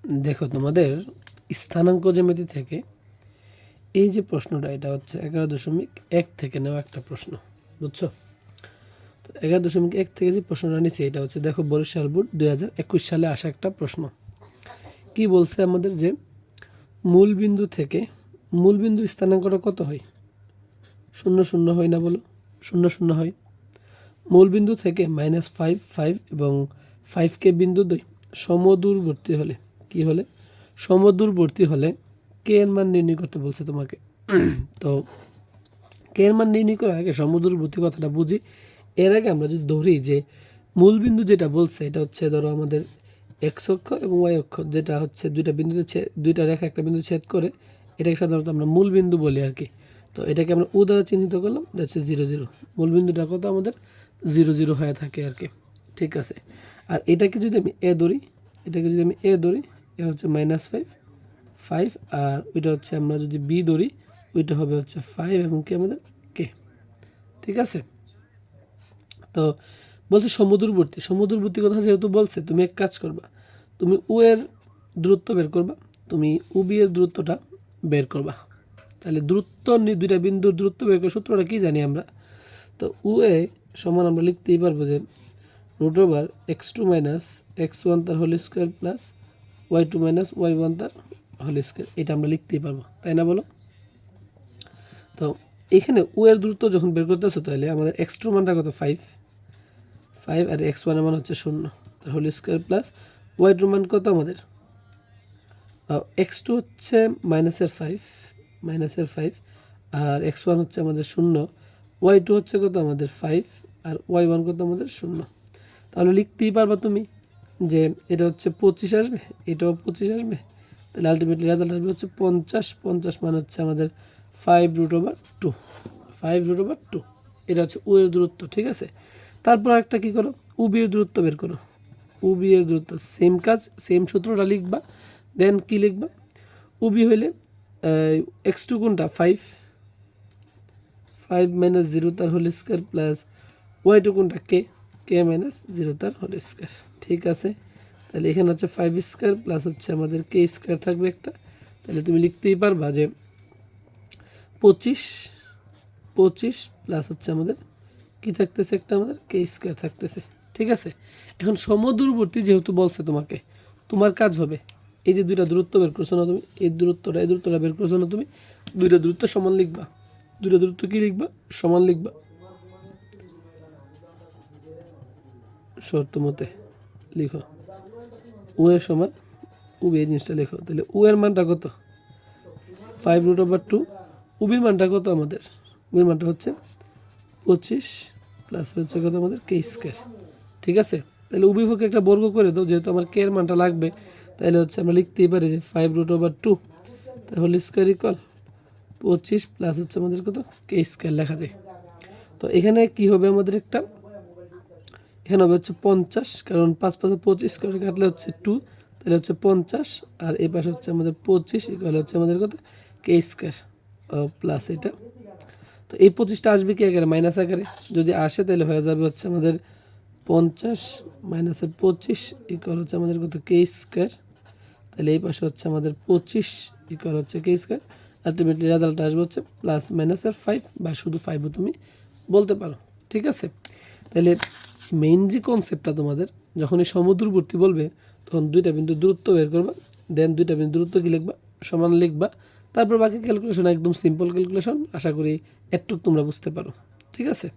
দেখো তোমাদের স্থানাঙ্ক জ্যামিতি থেকে এই যে প্রশ্নটা, এটা হচ্ছে 11.1 থেকে নেওয়া একটা প্রশ্ন, বুঝছো? তো 11.1 থেকে যে প্রশ্নটা নিচ্ছি এটা হচ্ছে, দেখো বরিশাল বোর্ড 2021 সালে আসা একটা প্রশ্ন। কি বলছে আমাদের, যে মূল বিন্দু স্থানাঙ্কটা কত হয়? 0 0 হয় না, বলো? 0 0 হয়। মূল বিন্দু থেকে -5 5 এবং 5কে বিন্দু 2 সমদূরবর্তী হলে, কি হলে? সমদূরবর্তী হলে কে এর মান নির্ণয় করতে বলছে তোমাকে। তো কে এর মান নির্ণয় করার আগে সমদূরবর্তী কথাটা বুঝি। এর আগে আমরা যদি ধরি যে মূল বিন্দু যেটা বলছে এটা হচ্ছে, ধরো আমাদের এক্স অক্ষ এবং ওয়াই অক্ষ, যেটা হচ্ছে দুইটা রেখা একটা বিন্দু ছেদ করে, এটাকে সাধারণত আমরা মূল বিন্দু বলি আর কি। তো এটাকে আমরা ও দ্বারা চিহ্নিত করলাম, এটা হচ্ছে 0 0। মূল বিন্দুটা কত আমাদের? 0 0 হয়ে থাকে আর কি, ঠিক আছে। আর এটাকে যদি আমি এ ধরি, এ হচ্ছে -5 5, আর ওইটা হচ্ছে আমরা যদি বি ধরি, ওইটা হবে হচ্ছে 5 এবং কি আমাদের কে, ঠিক আছে। তো বলছে সমুদ্রবর্তী কথা যেহেতু বলছে, তুমি এক কাজ করবা, তুমি ও এর দূরত্ব বের করবা, তুমি বি এর দূরত্বটা বের করবা। তাহলে দুইটা বিন্দুর দূরত্ব বের করে সূত্রটা কি জানি আমরা। তো ও এ সমান আমরা লিখতেই পারবো যে √(x2 - x1 তার whole square plus y2 - y1 তার হোল স্কোয়ার), এটা আমরা লিখতেই পারবো, তাই না বলো? তো এখানে ও এর দূরত্ব যখন বের করতেছো, তাহলে আমাদের x2 মানটা কত? 5 আর x1 এর মান হচ্ছে 0 তার হোল স্কোয়ার প্লাস y2 মান কত আমাদের? x2 হচ্ছে -5 আর x1 হচ্ছে আমাদের 0, y2 হচ্ছে কত আমাদের 5 আর y1 কত আমাদের 0। তাহলে লিখতেই পারবা তুমি যে এটা হচ্ছে 25 আসবে, এটাও 25 আসবে, তাহলে আলটিমেটলি রেজাল্ট আসবে হচ্ছে 50 মান হচ্ছে আমাদের 5√2, 5√2। এটা হচ্ছে ও এর দূরত্ব, ঠিক আছে। তারপর একটা কি করো, বি এর দূরত্ব বের করো। বি এর দূরত্ব সেম কাজ, সেম সূত্রটা লিখবা। দেন কি লিখবা? বি হইলে x2 কোনটা? 5 - 0 তার হোল স্কোয়ার প্লাস y2 কোনটা? কে - 0 তার হোল স্কোয়ার, ঠিক আছে। তাহলে এখানে হচ্ছে 5 স্কোয়ার প্লাস হচ্ছে আমাদের কে স্কোয়ার থাকবে একটা। তাহলে তুমি লিখতেই পারবা যে 25 প্লাস হচ্ছে আমাদের কি থাকতেছে, একটা আমাদের কে স্কোয়ার থাকতেছে, ঠিক আছে। এখন সমদূরবর্তী যেহেতু বলছে তোমাকে, তোমার কাজ হবে এই যে দুইটা দূরত্ব বের করছো না তুমি, এই দূরত্বটা বের করছো না তুমি, দুইটা দূরত্ব সমান লিখবা। দুইটা দূরত্ব কি লিখবা? সমান লিখবা, শর্ত মতে লিখো ও এর সমান বি, এই জিনিসটা লিখো। তাহলে ও এর মানটা কত? 5√2। বির মানটা কত আমাদের? বির মানটা হচ্ছে 25 প্লাস হচ্ছে কত আমাদের কে স্কোয়ার, ঠিক আছে। তাহলে উভয়পক্ষে একটা বর্গ করে দাও, যেহেতু আমার কে এর মানটা লাগবে। তাহলে হচ্ছে আমরা লিখতেই পারি যে 5√2 তার হোল স্কোয়ার ইকুয়াল 25 প্লাস হচ্ছে আমাদের কত কে স্কোয়ার লেখা যায়। তো এখানে কি হবে আমাদের, এখানে হবে হচ্ছে 50, কারণ 5 5 25 করে কাটলে হচ্ছে 2, তাহলে হচ্ছে 50, আর এই পাশে হচ্ছে আমাদের 25 ইকুয়াল হচ্ছে আমাদের কত কে স্কোয়ার প্লাস এটা। তো এই 25টা আসবে কি আকারে? মাইনাস আকারে। যদি আসে তাহলে হয়ে যাবে হচ্ছে আমাদের 50 - 25 ইকুয়াল হচ্ছে আমাদের কত কে স্কোয়ার। তাহলে এই পাশে হচ্ছে আমাদের 25 ইকুয়াল হচ্ছে কে স্কোয়ার। আলটিমেটলি রেজাল্টটা আসবে হচ্ছে +-5 বা শুধু 5ও তুমি বলতে পারো, ঠিক আছে। তাহলে মেইন যে কনসেপ্টটা তোমাদের, যখনই সমদূরবর্তী বলবে তখন দুইটা বিন্দু দূরত্ব বের করবা, দেন দুইটা বিন্দু দূরত্ব কি লিখবা? সমান লিখবা। তারপর বাকি ক্যালকুলেশন একদম সিম্পল ক্যালকুলেশন, আশা করি একটু তোমরা বুঝতে পারো, ঠিক আছে।